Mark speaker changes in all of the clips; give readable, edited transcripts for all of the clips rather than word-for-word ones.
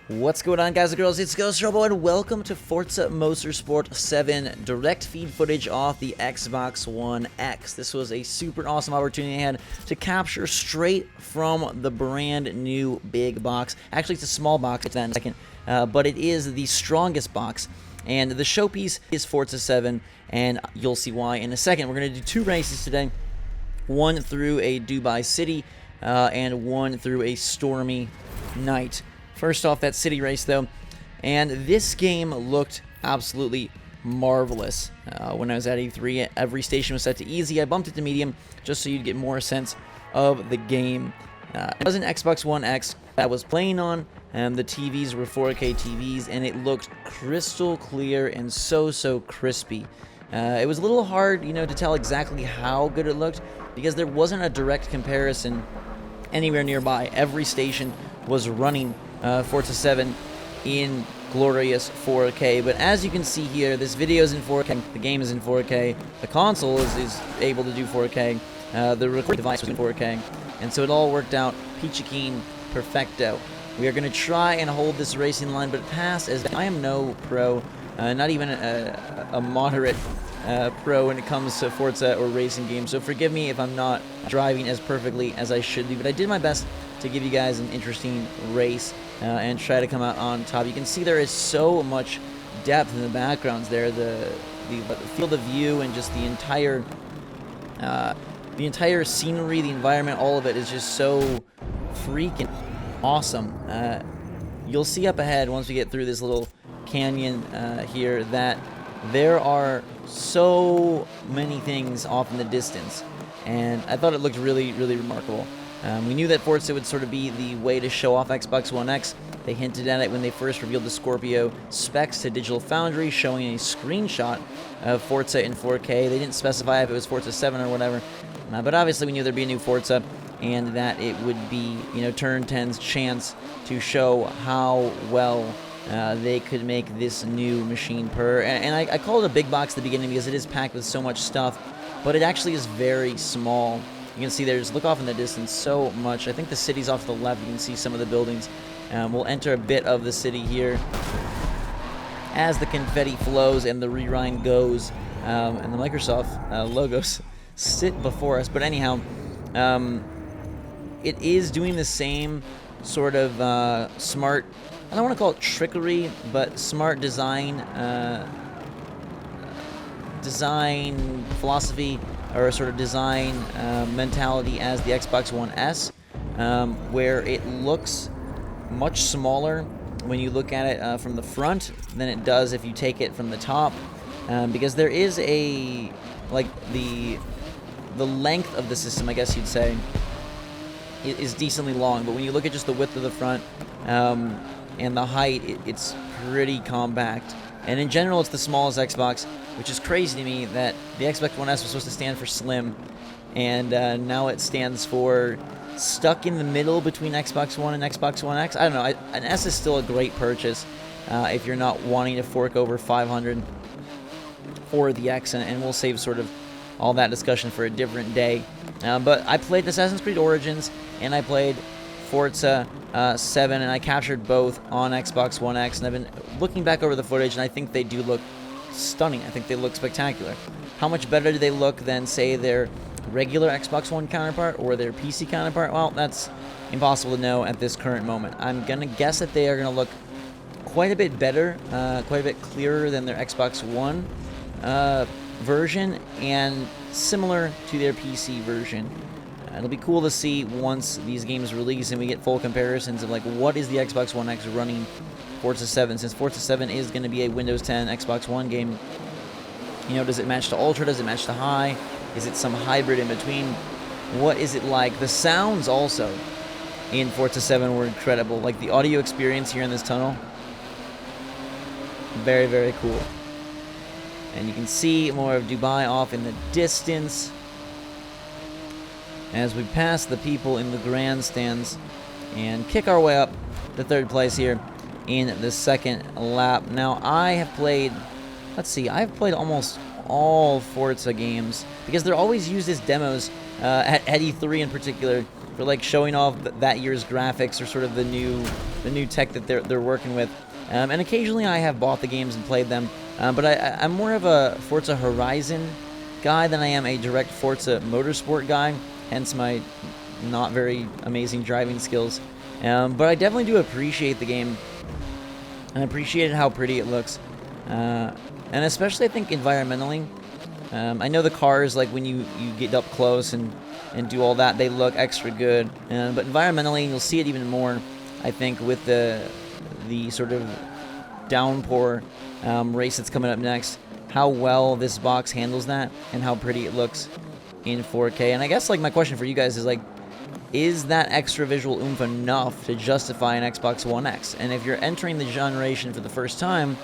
Speaker 1: What's going on, guys and girls? It's Ghost Robo, and welcome to Forza Motorsport 7 direct feed footage off the Xbox One X. This was a super awesome opportunity I had to capture straight from the brand new big box. Actually, it's a small box, it's that in a second, but it is the strongest box. And the showpiece is Forza 7, and you'll see why in a second. We're going to do two races today, one through a Dubai city, and one through a stormy night. First off, that city race, though, and this game looked absolutely marvelous. When I was at E3, every station was set to easy. I bumped it to medium just so you'd get more sense of the game. It was an Xbox One X that I was playing on, and the TVs were 4K TVs, and it looked crystal clear and so crispy. It was a little hard, to tell exactly how good it looked because there wasn't a direct comparison anywhere nearby. Every station was running Forza 7 in glorious 4K, but as you can see here, this video is in 4K, the game is in 4K, the console is able to do 4K, the recording device was in 4K, and so it all worked out peachy keen perfecto. We are going to try and hold this racing line, but pass, as I am no pro, not even a moderate pro when it comes to Forza or racing games, so forgive me if I'm not driving as perfectly as I should be, but I did my best to give you guys an interesting race and try to come out on top. You can see there is so much depth in the backgrounds there, the field of view and just the entire scenery, the environment, all of it is just so freaking awesome. You'll see up ahead once we get through this little canyon here that there are so many things off in the distance, and I thought it looked really remarkable. We knew that Forza would sort of be the way to show off Xbox One X. They hinted at it when they first revealed the Scorpio specs to Digital Foundry, showing a screenshot of Forza in 4K. They didn't specify if it was Forza 7 or whatever, but obviously we knew there'd be a new Forza, and that it would be, Turn 10's chance to show how well they could make this new machine purr. And I call it a big box at the beginning because it is packed with so much stuff, but it actually is very small. You can see there's, look off in the distance, so much. I think the city's off to the left. You can see some of the buildings. We'll enter a bit of the city here as the confetti flows and the rewind goes, and the Microsoft logos sit before us. But anyhow, it is doing the same sort of smart, I don't want to call it trickery, but smart design philosophy, or a sort of design mentality as the Xbox One S, where it looks much smaller when you look at it from the front than it does if you take it from the top, because there is the length of the system, I guess you'd say, is decently long, but when you look at just the width of the front and the height, it's pretty compact. And in general, it's the smallest Xbox, which is crazy to me that the Xbox One S was supposed to stand for slim, and now it stands for stuck in the middle between Xbox One and Xbox One X. I don't know. An S is still a great purchase if you're not wanting to fork over $500 for the X, and we'll save sort of all that discussion for a different day. But I played Assassin's Creed Origins, and I played Forza 7, and I captured both on Xbox One X, and I've been looking back over the footage, and I think they do look stunning. I think they look spectacular. How much better do they look than, say, their regular Xbox One counterpart or their PC counterpart? Well, that's impossible to know at this current moment. I'm going to guess that they are going to look quite a bit better, quite a bit clearer than their Xbox One version, and similar to their PC version. It'll be cool to see once these games release and we get full comparisons of what is the Xbox One X running Forza 7, since Forza 7 is going to be a Windows 10 Xbox One game. Does it match to Ultra? Does it match to High? Is it some hybrid in between? What is it like? The sounds also in Forza 7 were incredible. Like the audio experience here in this tunnel, very cool. And you can see more of Dubai off in the distance as we pass the people in the grandstands and kick our way up to third place here in the second lap. Now, I have played, I've played almost all Forza games because they're always used as demos at E3 in particular like showing off that year's graphics or sort of the new tech that they're working with. And occasionally I have bought the games and played them, but I'm more of a Forza Horizon guy than I am a direct Forza Motorsport guy, hence my not very amazing driving skills. But I definitely do appreciate the game, and appreciate how pretty it looks, and especially I think environmentally. I know the cars, like when you get up close and do all that, they look extra good, but environmentally you'll see it even more, I think, with the sort of downpour race that's coming up next, how well this box handles that and how pretty it looks in 4K. And I guess like my question for you guys is like, is that extra visual oomph enough to justify an Xbox One X? And if you're entering the generation for the first time,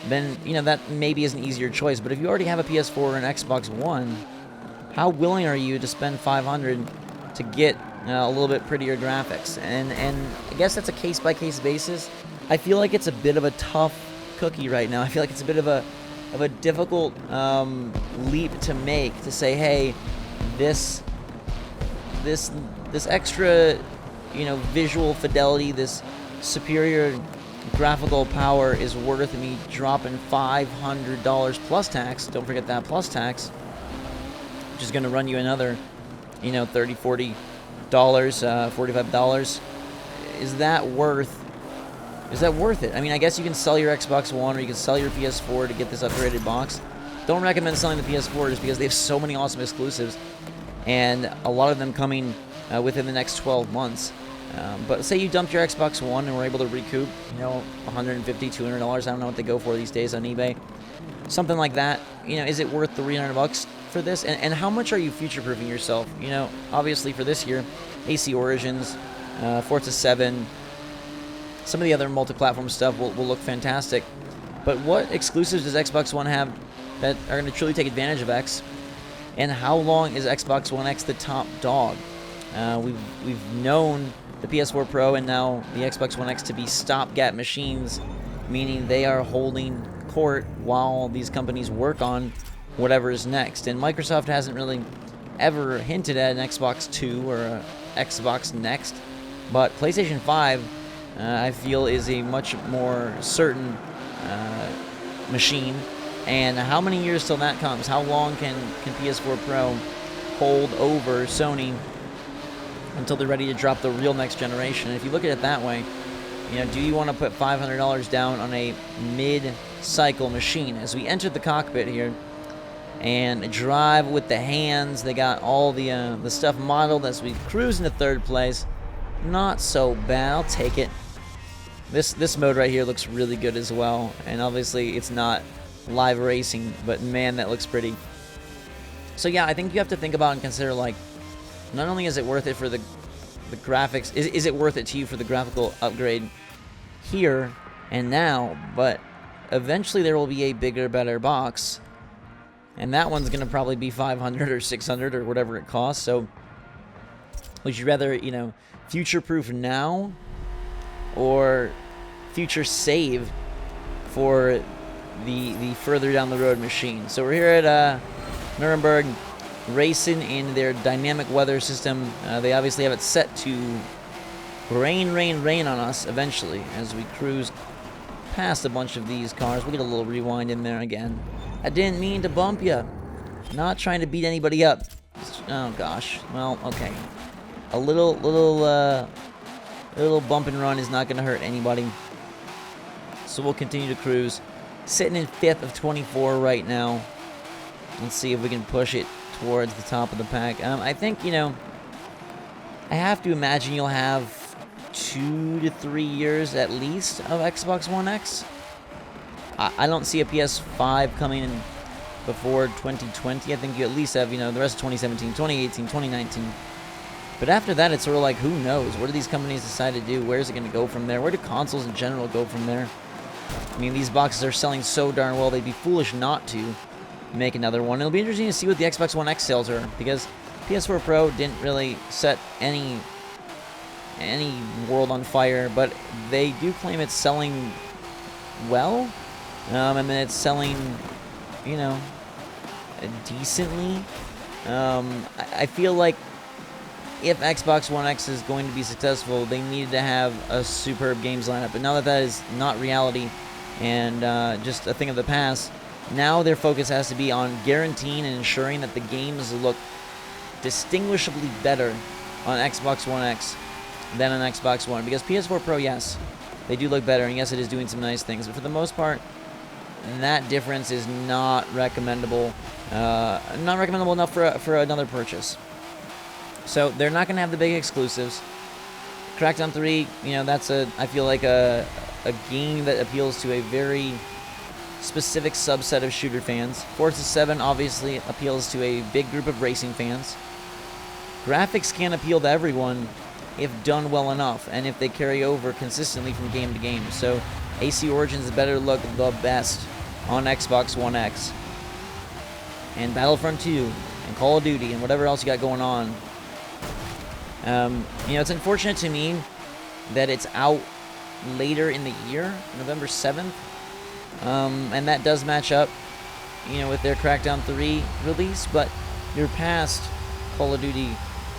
Speaker 1: then that maybe is an easier choice. But if you already have a PS4 or an Xbox One, how willing are you to spend $500 to get a little bit prettier graphics? And I guess that's a case-by-case basis. I feel like it's a bit of a tough cookie right now. I feel like it's a bit of a difficult leap to make, to say, hey, this extra, visual fidelity, this superior graphical power is worth me dropping $500 plus tax. Don't forget that plus tax, which is going to run you another, $30, $40, $45. Is that worth it? I mean, I guess you can sell your Xbox One or you can sell your PS4 to get this upgraded box. Don't recommend selling the PS4 just because they have so many awesome exclusives, and a lot of them coming within the next 12 months. But say you dumped your Xbox One and were able to recoup, $150, $200. I don't know what they go for these days on eBay. Something like that. Is it worth the $300 for this? And how much are you future-proofing yourself? Obviously for this year, AC Origins, Forza 7, some of the other multi-platform stuff will look fantastic. But what exclusives does Xbox One have that are going to truly take advantage of X? And how long is Xbox One X the top dog? We've known the PS4 Pro and now the Xbox One X to be stopgap machines, meaning they are holding court while these companies work on whatever is next. And Microsoft hasn't really ever hinted at an Xbox 2 or an Xbox Next, but PlayStation 5, I feel, is a much more certain machine. And how many years till that comes? How long can PS4 Pro hold over Sony until they're ready to drop the real next generation? And if you look at it that way, do you want to put $500 down on a mid-cycle machine? As we enter the cockpit here and drive with the hands, they got all the stuff modeled as we cruise into third place. Not so bad. I'll take it. This mode right here looks really good as well, and obviously it's not live racing, but man, that looks pretty. So yeah, I think you have to think about and consider, like, not only is it worth it for the graphics, is it worth it to you for the graphical upgrade here and now, but eventually there will be a bigger, better box, and that one's going to probably be $500 or $600 or whatever it costs. So would you rather, future-proof now or future save for the further down the road machine? So we're here at Nuremberg, racing in their dynamic weather system. They obviously have it set to rain on us eventually as we cruise past a bunch of these cars. We'll get a little rewind in there again. I didn't mean to bump you. Not trying to beat anybody up. Oh gosh. Well, okay. A little bump and run is not going to hurt anybody. So we'll continue to cruise. Sitting in 5th of 24 right now. Let's see if we can push it towards the top of the pack. I think, I have to imagine you'll have 2 to 3 years at least of Xbox One X. I don't see a PS5 coming in before 2020. I think you at least have, the rest of 2017, 2018, 2019. But after that, it's sort of like, who knows? What do these companies decide to do? Where is it going to go from there? Where do consoles in general go from there? I mean, these boxes are selling so darn well, they'd be foolish not to make another one. It'll be interesting to see what the Xbox One X sales are, because PS4 Pro didn't really set any world on fire, but they do claim it's selling well, and then it's selling, decently. I feel like if Xbox One X is going to be successful, they needed to have a superb games lineup. But now that that is not reality and just a thing of the past, now their focus has to be on guaranteeing and ensuring that the games look distinguishably better on Xbox One X than on Xbox One. Because PS4 Pro, yes, they do look better, and yes, it is doing some nice things. But for the most part, that difference is not recommendable. Not recommendable enough for another purchase. So they're not going to have the big exclusives. Crackdown 3, you know, that's I feel like a game that appeals to a very specific subset of shooter fans. Forza 7 obviously appeals to a big group of racing fans. Graphics can appeal to everyone if done well enough, and if they carry over consistently from game to game. So AC Origins better look the best on Xbox One X. And Battlefront 2, and Call of Duty, and whatever else you got going on. You know, it's unfortunate to me that it's out later in the year, November 7th. And that does match up, you know, with their Crackdown 3 release, but you're past Call of Duty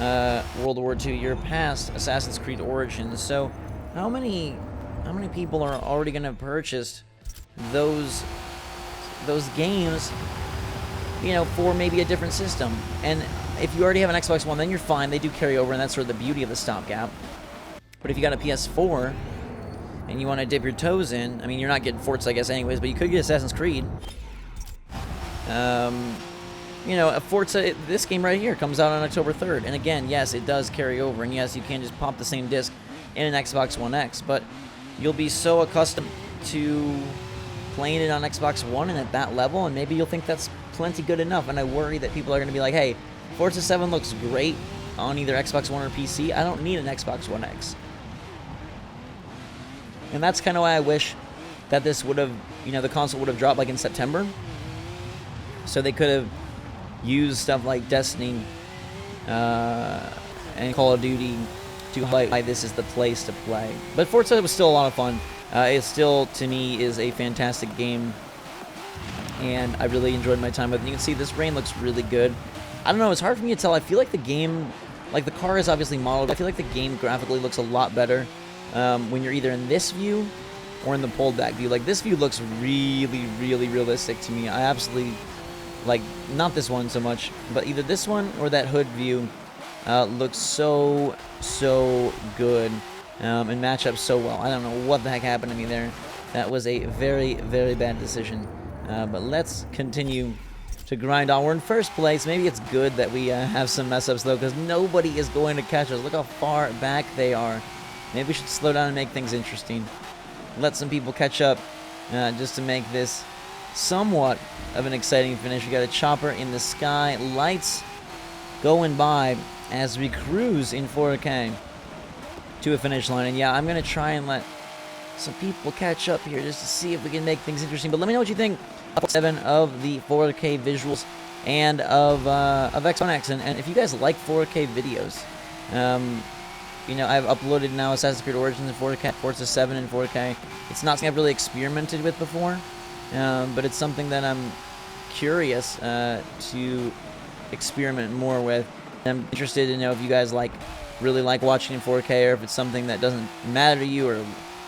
Speaker 1: World War II, you're past Assassin's Creed Origins, so how many people are already going to purchase those games, you know, for maybe a different system? And if you already have an Xbox One, then you're fine, they do carry over, and that's sort of the beauty of the stopgap. But if you got a PS4, and you want to dip your toes in, I mean, you're not getting Forza, I guess, anyways, but you could get Assassin's Creed. You know, a Forza, this game right here comes out on October 3rd. And again, yes, it does carry over. And yes, you can just pop the same disc in an Xbox One X. But you'll be so accustomed to playing it on Xbox One and at that level, and maybe you'll think that's plenty good enough. And I worry that people are going to be like, hey, Forza 7 looks great on either Xbox One or PC. I don't need an Xbox One X. And that's kind of why I wish that this would have, you know, the console would have dropped like in September. So they could have used stuff like Destiny and Call of Duty to highlight why this is the place to play. But Forza was still a lot of fun. It still, to me, is a fantastic game. And I really enjoyed my time with it. You can see this rain looks really good. I don't know, it's hard for me to tell. I feel like the game, like the car is obviously modeled. I feel like the game graphically looks a lot better when you're either in this view or in the pulled back view. Like, this view looks really, really realistic to me. I absolutely, like, not this one so much, but either this one or that hood view looks so good and match up so well. I don't know what the heck happened to me there. That was a very, very bad decision. But let's continue to grind on. We're in first place. Maybe it's good that we have some mess-ups, though, because nobody is going to catch us. Look how far back they are. Maybe we should slow down and make things interesting. Let some people catch up just to make this somewhat of an exciting finish. We got a chopper in the sky. Lights going by as we cruise in 4K to a finish line. And yeah, I'm going to try and let some people catch up here just to see if we can make things interesting. But let me know what you think of 7 of the 4K visuals and of X1 X. And if you guys like 4K videos, you know, I've uploaded now Assassin's Creed Origins in 4K, Forza 7 in 4K. It's not something I've really experimented with before, but it's something that I'm curious to experiment more with. I'm interested to know if you guys really like watching in 4K, or if it's something that doesn't matter to you, or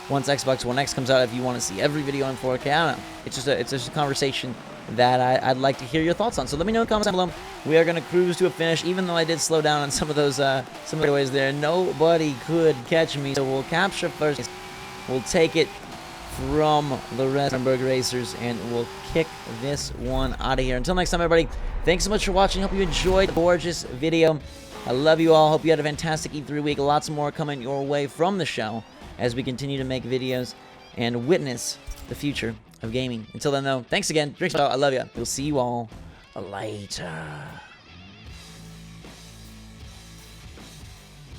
Speaker 1: once Xbox One X comes out, if you want to see every video in 4K. I don't know. It's just a conversation that I'd like to hear your thoughts on. So let me know in the comments down below. We are going to cruise to a finish, even though I did slow down on some of those ways there. Nobody could catch me, so we'll capture first. We'll take it from the rest of Hamburg Racers, and we'll kick this one out of here. Until next time, everybody, thanks so much for watching. Hope you enjoyed the gorgeous video. I love you all. Hope you had a fantastic E3 week. Lots more coming your way from the show as we continue to make videos and witness the future of gaming. Until then, though, thanks again. Drink. I love you. We'll see you all later.